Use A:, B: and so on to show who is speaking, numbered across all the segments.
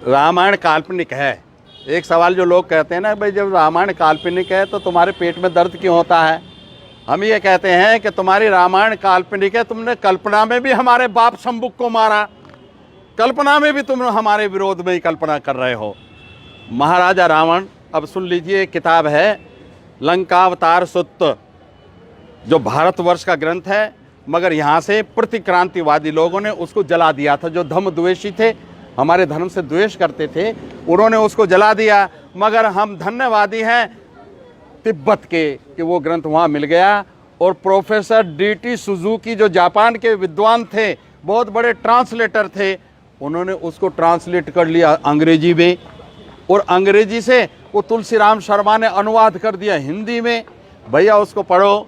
A: रामायण काल्पनिक है। एक सवाल जो लोग कहते हैं ना, भाई जब रामायण काल्पनिक है तो तुम्हारे पेट में दर्द क्यों होता है। हम ये कहते हैं कि तुम्हारी रामायण काल्पनिक है, तुमने कल्पना में भी हमारे बाप शंभुक को मारा, कल्पना में भी तुम हमारे विरोध में ही कल्पना कर रहे हो। महाराजा रावण, अब सुन लीजिए, किताब है लंकावतार सुत्त, जो भारतवर्ष का ग्रंथ है, मगर यहाँ से प्रतिक्रांतिवादी लोगों ने उसको जला दिया था। जो धर्म द्वेषी थे, हमारे धर्म से द्वेष करते थे, उन्होंने उसको जला दिया। मगर हम धन्यवादी हैं तिब्बत के कि वो ग्रंथ वहाँ मिल गया। और प्रोफेसर DT सुजुकी जो जापान के विद्वान थे, बहुत बड़े ट्रांसलेटर थे, उन्होंने उसको ट्रांसलेट कर लिया अंग्रेजी में, और अंग्रेजी से वो तुलसीराम शर्मा ने अनुवाद कर दिया हिंदी में। भैया उसको पढ़ो।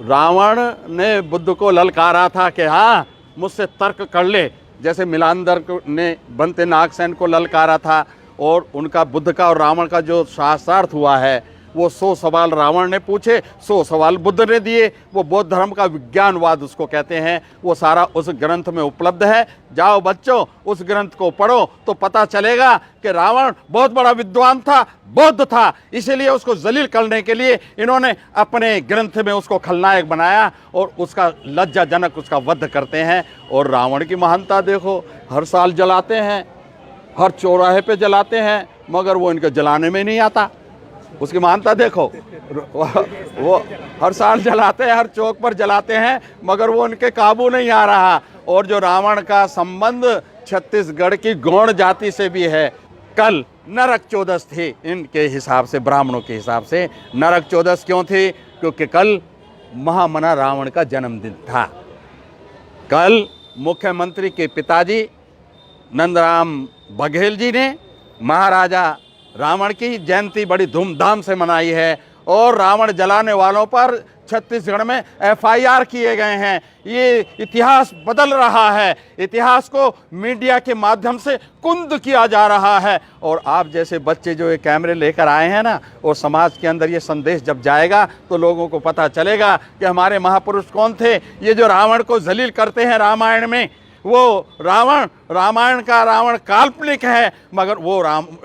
A: रावण ने बुद्ध को ललकारा था कि हाँ मुझसे तर्क कर ले, जैसे मिलांदर ने बनते नागसेन को ललकारा था। और उनका बुद्ध का और रावण का जो शास्त्रार्थ हुआ है, वो 100 सवाल रावण ने पूछे, 100 सवाल बुद्ध ने दिए। वो बौद्ध धर्म का विज्ञानवाद उसको कहते हैं। वो सारा उस ग्रंथ में उपलब्ध है। जाओ बच्चों, उस ग्रंथ को पढ़ो तो पता चलेगा कि रावण बहुत बड़ा विद्वान था, बौद्ध था, इसीलिए उसको जलील करने के लिए इन्होंने अपने ग्रंथ में उसको खलनायक बनाया और उसका लज्जाजनक उसका वध करते हैं। और रावण की महानता देखो, हर साल जलाते हैं, हर चौराहे पे जलाते हैं, मगर वो इनके जलाने में नहीं आता। उसकी महानता देखो, वो हर साल जलाते हैं, हर चौक पर जलाते हैं, मगर वो उनके काबू नहीं आ रहा। और जो रावण का संबंध छत्तीसगढ़ की गौड़ जाति से भी है। कल नरक चौदस थी इनके हिसाब से, ब्राह्मणों के हिसाब से। नरक चौदस क्यों थी? क्योंकि कल महामना रावण का जन्मदिन था। कल मुख्यमंत्री के पिताजी नंदराम बघेल जी ने महाराजा रावण की जयंती बड़ी धूमधाम से मनाई है। और रावण जलाने वालों पर छत्तीसगढ़ में FIR किए गए हैं। ये इतिहास बदल रहा है, इतिहास को मीडिया के माध्यम से कुंद किया जा रहा है। और आप जैसे बच्चे जो ये कैमरे लेकर आए हैं ना, और समाज के अंदर ये संदेश जब जाएगा तो लोगों को पता चलेगा कि हमारे महापुरुष कौन थे। ये जो रावण को जलील करते हैं रामायण में, वो रामायण का रावण काल्पनिक है, मगर वो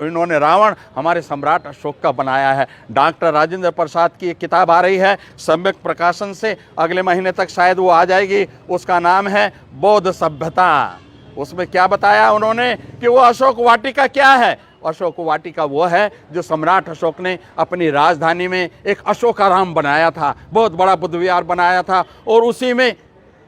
A: इन्होंने रावण हमारे सम्राट अशोक का बनाया है। डॉक्टर राजेंद्र प्रसाद की एक किताब आ रही है सम्यक प्रकाशन से, अगले महीने तक शायद वो आ जाएगी। उसका नाम है बौद्ध सभ्यता। उसमें क्या बताया उन्होंने कि वो अशोक वाटिका क्या है। अशोक वाटिका वो है जो सम्राट अशोक ने अपनी राजधानी में एक अशोकाराम बनाया था, बहुत बड़ा बुद्ध विहार बनाया था। और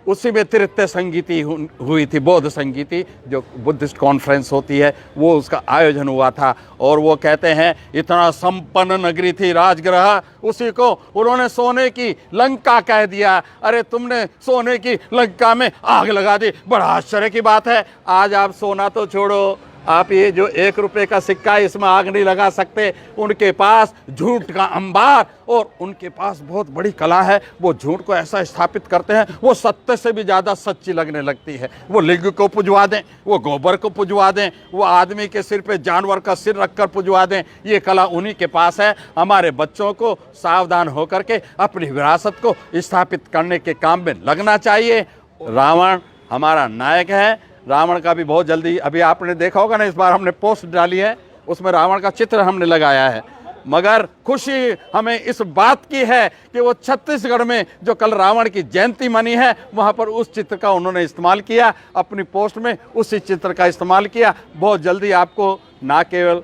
A: उसी में तृतीय संगीति हुई थी, बौद्ध संगीति, जो बुद्धिस्ट कॉन्फ्रेंस होती है, वो उसका आयोजन हुआ था। और वो कहते हैं इतना संपन्न नगरी थी राजगृह, उसी को उन्होंने सोने की लंका कह दिया। अरे तुमने सोने की लंका में आग लगा दी, बड़ा आश्चर्य की बात है। आज आप सोना तो छोड़ो, आप ये जो 1 रुपये का सिक्का है, इसमें आग नहीं लगा सकते। उनके पास झूठ का अंबार, और उनके पास बहुत बड़ी कला है। वो झूठ को ऐसा स्थापित करते हैं, वो सत्य से भी ज़्यादा सच्ची लगने लगती है। वो लिंग को पुजवा दें, वो गोबर को पुजवा दें, वो आदमी के सिर पे जानवर का सिर रखकर पुजवा दें, ये कला उन्हीं के पास है। हमारे बच्चों को सावधान होकर के अपनी विरासत को स्थापित करने के काम में लगना चाहिए। रावण हमारा नायक है। रावण का भी बहुत जल्दी, अभी आपने देखा होगा ना, इस बार हमने पोस्ट डाली है, उसमें रावण का चित्र हमने लगाया है। मगर खुशी हमें इस बात की है कि वो छत्तीसगढ़ में जो कल रावण की जयंती मनी है, वहाँ पर उस चित्र का उन्होंने इस्तेमाल किया, अपनी पोस्ट में उसी चित्र का इस्तेमाल किया। बहुत जल्दी आपको ना केवल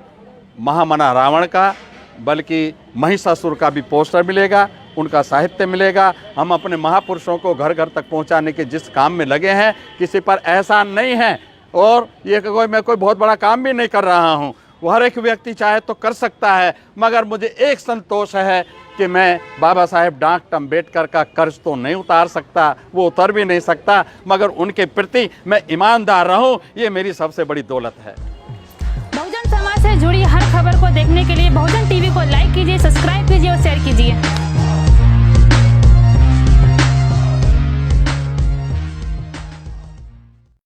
A: महामना रावण का, बल्कि महिषासुर का भी पोस्टर मिलेगा, उनका साहित्य मिलेगा। हम अपने महापुरुषों को घर घर तक पहुंचाने के जिस काम में लगे हैं, किसी पर एहसान नहीं है। और ये मैं कोई बहुत बड़ा काम भी नहीं कर रहा हूं, वो हर एक व्यक्ति चाहे तो कर सकता है। मगर मुझे एक संतोष है कि मैं बाबा साहेब डॉक्टर अम्बेडकर का कर्ज तो नहीं उतार सकता, वो उतर भी नहीं सकता, मगर उनके प्रति मैं ईमानदार रहूं, ये मेरी सबसे बड़ी दौलत है।
B: बहुजन समाज से जुड़ी हर खबर को देखने के लिए बहुजन टीवी को लाइक कीजिए, सब्सक्राइब कीजिए और शेयर कीजिए।